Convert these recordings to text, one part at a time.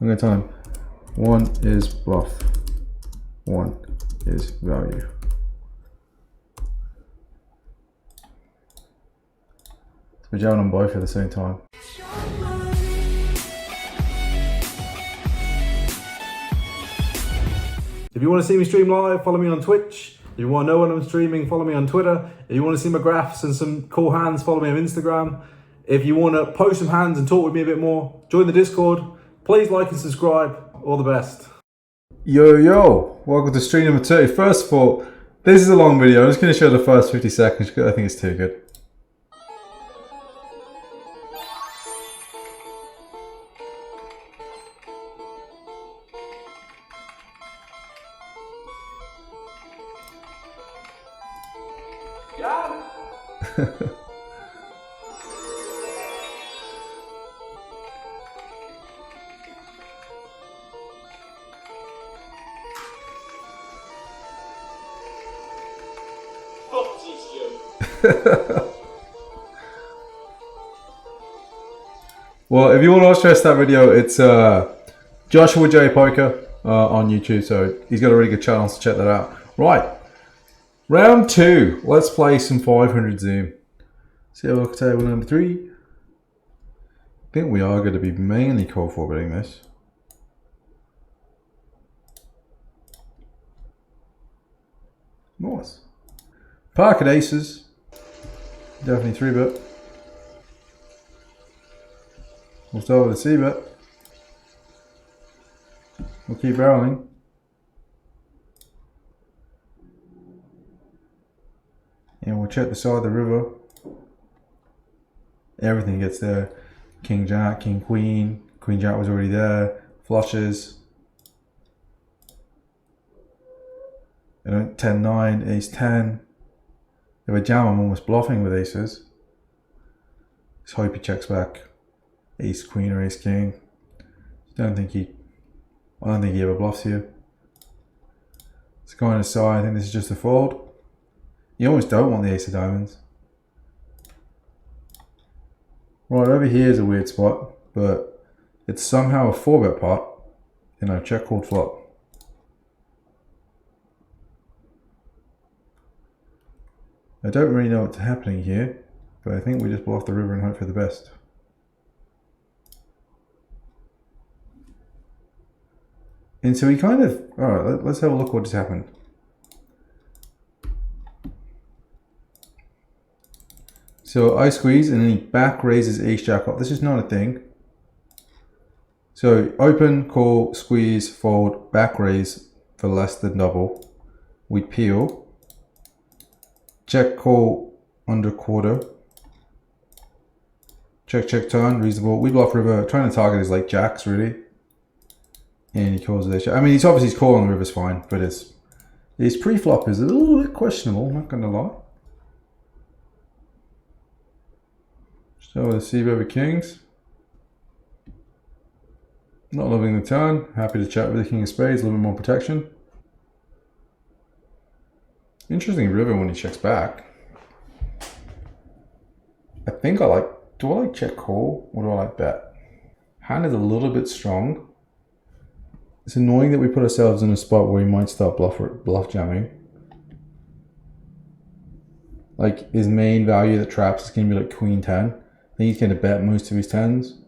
I'm going to tell him 1 is bluff, 1 is value. We're jamming on both at the same time. If you want to see me stream live, follow me on Twitch. If you want to know when I'm streaming, follow me on Twitter. If you want to see my graphs and some cool hands, follow me on Instagram. If you want to post some hands and talk with me a bit more, join the Discord. Please like and subscribe. All the best. Yo, welcome to stream number 30. First of all, this is a long video. I'm just going to show the first 50 seconds because I think it's too good. Yeah. Well, if you want to watch the rest of that video, it's Joshua J Poker on YouTube, so he's got a really good channel, so check that out. Right, round 2. Let's play some 500 Zoom. See how look table number 3. I think we are going to be mainly call for betting this. Nice. Pocket aces. Definitely 3-bet. We'll start with a C-bet. We'll keep barreling. And we'll check the side of the river. Everything gets there. King Jack, King Queen. Queen Jack was already there. Flushes. 10-9, Ace-10. If I jam, I'm almost bluffing with aces. Just hope he checks back. Ace Queen or Ace King. I don't think he ever bluffs here. Let's go on his side. I think this is just a fold. You almost don't want the Ace of Diamonds. Right, over here is a weird spot, but it's somehow a 4-bet pot. You know, check called flop. I don't really know what's happening here, but I think we just bluff the river and hope for the best. And so we kind of, alright, let's have a look what just happened. So I squeeze and then he back raises ace jack off. This is not a thing. So open, call, squeeze, fold, back raise for less than double. We peel. Check call under quarter. Check turn, reasonable. We bluff river, trying to target his like jacks really. And he calls it. I mean, he's obviously calling the river's fine, but his pre-flop is a little bit questionable, I'm not gonna lie. So the C over kings. Not loving the turn. Happy to chat with the king of spades, a little bit more protection. Interesting river when he checks back. I think I like, do I like check call or do I like bet? Hand is a little bit strong. It's annoying that we put ourselves in a spot where he might start bluff jamming. Like his main value that traps is going to be like queen 10. I think he's going to bet most of his 10s.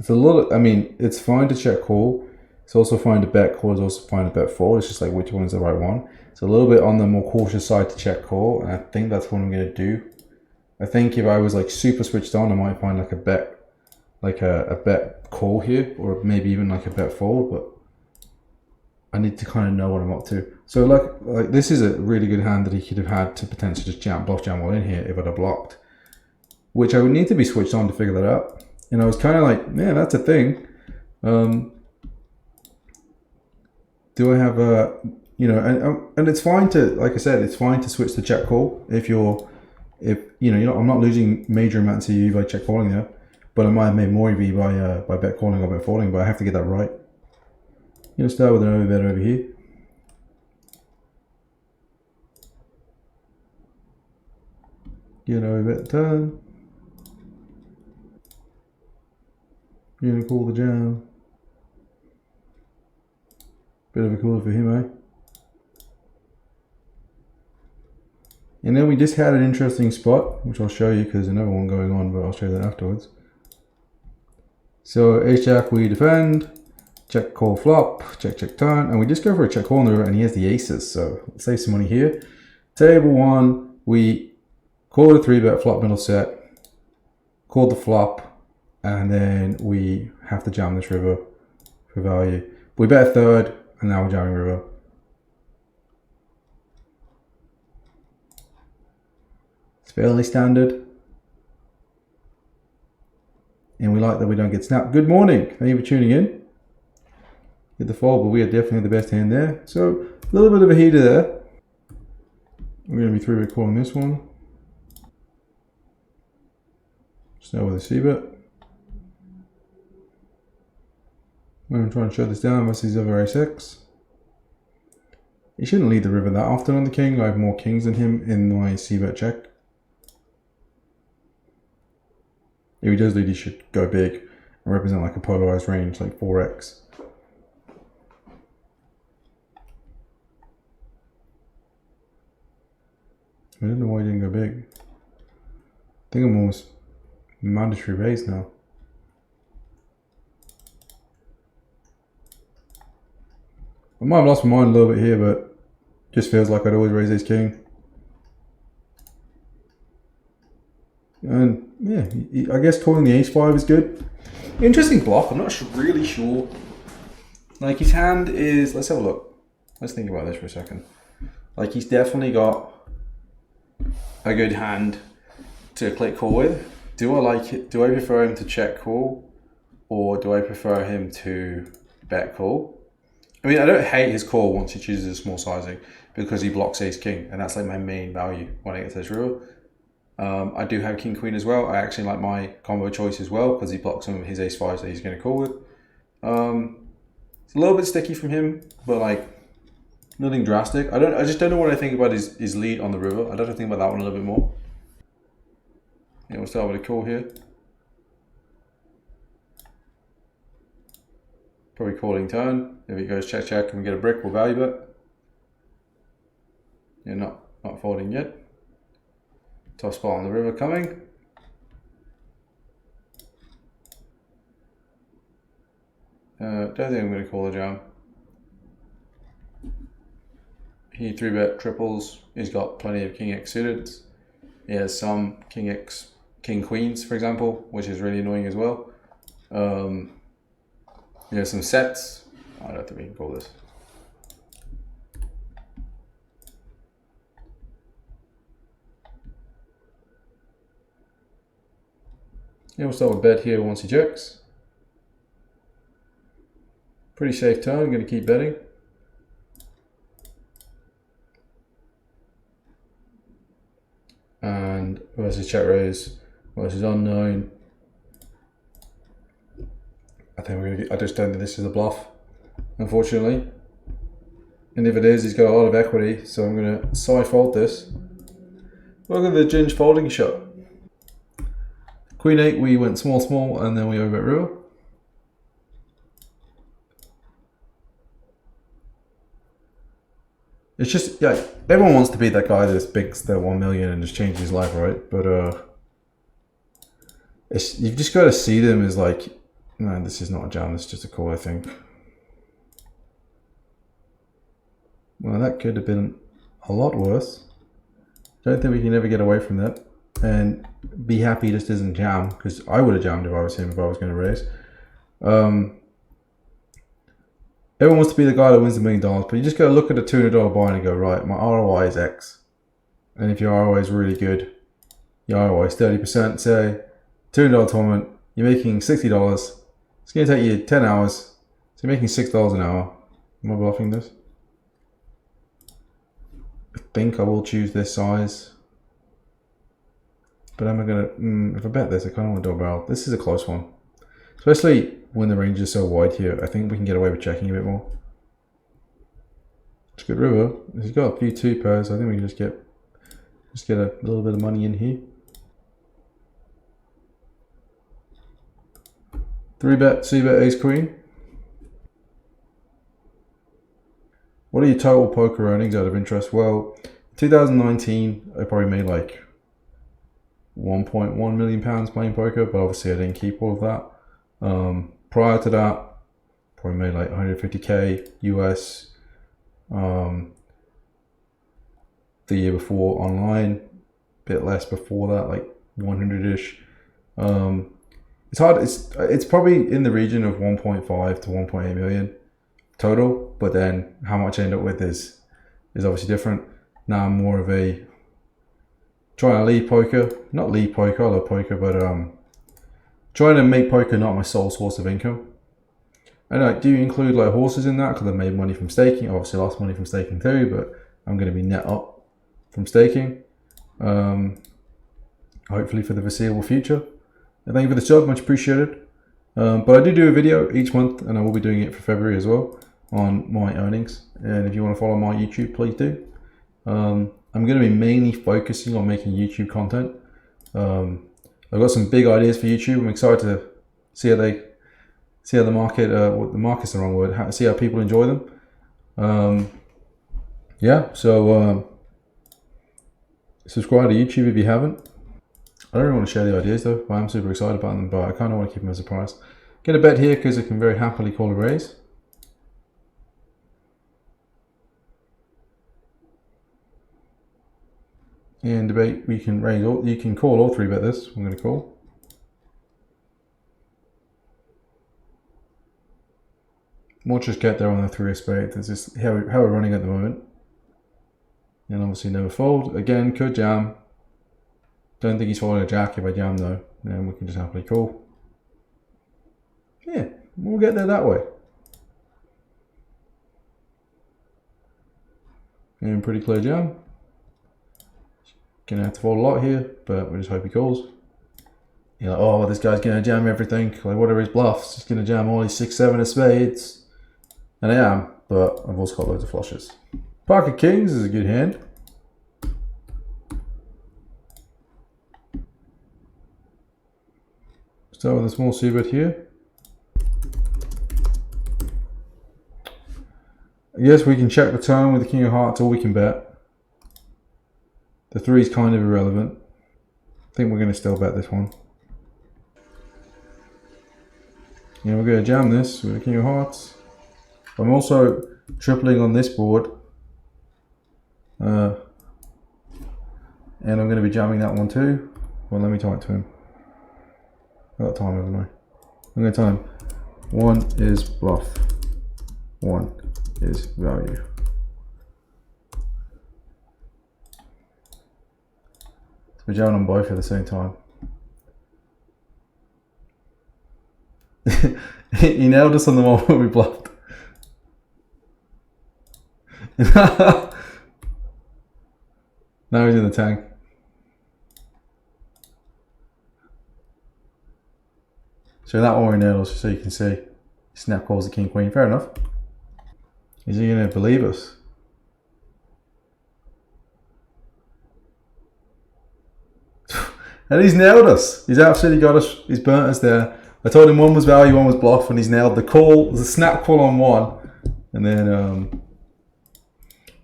It's a little, I mean, it's fine to check call. It's also fine to bet call. It's also fine to bet fold. It's just like which one's the right one. It's a little bit on the more cautious side to check call. And I think that's what I'm going to do. I think if I was like super switched on, I might find like a bet. Like a bet call here, or maybe even like a bet fold, but I need to kind of know what I'm up to. So like this is a really good hand that he could have had to potentially just bluff jam all in here if I'd have blocked, which I would need to be switched on to figure that out. And I was kind of like, yeah, that's a thing. Do I have a, you know, and it's fine to, like I said, it's fine to switch to check call if you know, I'm not losing major amounts of EV by check calling there. But I might have made more EV by bet calling or bet folding, but I have to get that right. You know, start with an overbet over here. Get an overbet turn. You're gonna call the jam. Bit of a cooler for him, eh? And then we just had an interesting spot, which I'll show you because there's another one going on, but I'll show you that afterwards. So ace-jack, we defend, check call flop, check check turn, and we just go for a check call on the river, and he has the aces, so let's save some money here. Table one, we call a 3-bet flop middle set, called the flop, and then we have to jam this river for value. We bet a third, and now we're jamming river. It's fairly standard. And we like that we don't get snapped. Good morning. Thank you for tuning in. Hit the fold, but we are definitely the best hand there. So a little bit of a heater there. We're going to be 3-bet calling this one. Snow with a C-bet. I'm going to try and shut this down versus other ace-x. He shouldn't lead the river that often on the king. I have more kings than him in my C-bet check. If he does lead, he should go big and represent like a polarized range, like 4x. I don't know why he didn't go big. I think I'm almost mandatory raise now. I might have lost my mind a little bit here, but just feels like I'd always raise ace king. And yeah, I guess calling the ace-5 is good. Interesting block. I'm not really sure. Like his hand is. Let's have a look. Let's think about this for a second. Like he's definitely got a good hand to click call with. Do I like it? Do I prefer him to check call, or do I prefer him to bet call? I mean, I don't hate his call once he chooses a small sizing because he blocks ace king, and that's like my main value when I get to this river. I do have king queen as well. I actually like my combo choice as well because he blocks some of his ace-5s that he's going to call with. It's a little bit sticky from him, but like nothing drastic. I just don't know what I think about his lead on the river. I'd have to think about that one a little bit more. Yeah, we'll start with a call here. Probably calling turn. If he goes check check and we get a brick, we'll value bet. Yeah, not folding yet. Tough spot on the river coming. Don't think I'm going to call a jam. He 3-bet triples. He's got plenty of king x suited. He has some king x, king queens, for example, which is really annoying as well. He has some sets. I don't think we can call this. Yeah, we'll start with bet here once he checks. Pretty safe turn, I'm going to keep betting. And versus check raise, versus unknown. I just don't think this is a bluff, unfortunately. And if it is, he's got a lot of equity, so I'm going to side fold this. Welcome to the Ginge folding show. Queen 8, we went small, and then we overbet river. It's just, yeah, everyone wants to be that guy that just bigs that 1 million and just changes his life, right? But you've just got to see them as like, man, this is not a jam, this is just a call, I think. Well, that could have been a lot worse. Don't think we can ever get away from that. And be happy this isn't jam, because I would have jammed if I was him, if I was going to raise. Everyone wants to be the guy that wins $1 million, but you just got to look at a $200 buy and go, right, my ROI is X. And if your ROI is really good, your ROI is 30%, say, $200 tournament, you're making $60. It's going to take you 10 hours, so you're making $6 an hour. Am I bluffing this? I think I will choose this size. But am I going to, if I bet this, I kind of want to double barrel. This is a close one. Especially when the range is so wide here. I think we can get away with checking a bit more. It's a good river. He's got a few 2 pairs. I think we can just get a little bit of money in here. 3-bet, C-bet, ace queen. What are your total poker earnings out of interest? Well, 2019, I probably made like £1.1 million playing poker, but obviously I didn't keep all of that. Prior to that, probably made like 150k US. The year before online, a bit less before that, like 100-ish. It's hard. It's probably in the region of 1.5 to 1.8 million total, but then how much I end up with is obviously different. Now I'm more of a trying to leave poker, not leave poker, I love poker, but trying to make poker not my sole source of income. And like, do you include like horses in that? Because I made money from staking. Obviously lost money from staking too, but I'm going to be net up from staking, hopefully for the foreseeable future. And thank you for the sub, much appreciated. But I do a video each month, and I will be doing it for February as well on my earnings. And if you want to follow my YouTube, please do. I'm going to be mainly focusing on making YouTube content. I've got some big ideas for YouTube. I'm excited to see how the market, the market's the wrong word, see how people enjoy them. Yeah, so subscribe to YouTube if you haven't. I don't really want to share the ideas though, but I'm super excited about them, but I kind of want to keep them as a surprise. Get a bet here because I can very happily call a raise. And debate, we can raise all, you can call all 3-bet this. I'm going to call. We'll just get there on the 3 of spades. That's just how we're running at the moment. And obviously never fold. Again, could jam. Don't think he's folding a jack if I jam though. And we can just happily call. Yeah, we'll get there that way. And pretty clear jam. Gonna have to fold a lot here, but we just hope he calls. You're like, oh, this guy's gonna jam everything. Like, what are his bluffs? He's gonna jam all his 6, 7 of spades. And I am, but I've also got loads of flushes. Pocket kings is a good hand. Start with a small c-bet here. I guess we can check the turn with the king of hearts, or we can bet. The 3 is kind of irrelevant. I think we're going to still bet this one. Yeah, we're going to jam this with the king of hearts. I'm also tripling on this board. And I'm going to be jamming that one too. Well, let me talk to him. I've got time, haven't I? I'm going to tell him 1 is bluff, 1 is value. So we're jamming on both at the same time. He nailed us on the one we bluffed. Now he's in the tank. So that one we nailed us, so you can see. Snap calls the king queen. Fair enough. Is he going to believe us? And he's nailed us. He's absolutely got us. He's burnt us there. I told him 1 was value, 1 was bluff, and he's nailed the call. There's a snap call on 1, and then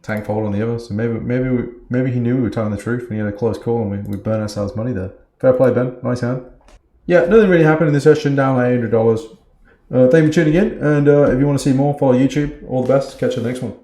tank fold on the other. So maybe he knew we were telling the truth, and he had a close call, and we burned ourselves money there. Fair play, Ben. Nice hand. Yeah, nothing really happened in this session. Down like $800. Thank you for tuning in, and if you want to see more, follow YouTube. All the best. Catch you in the next one.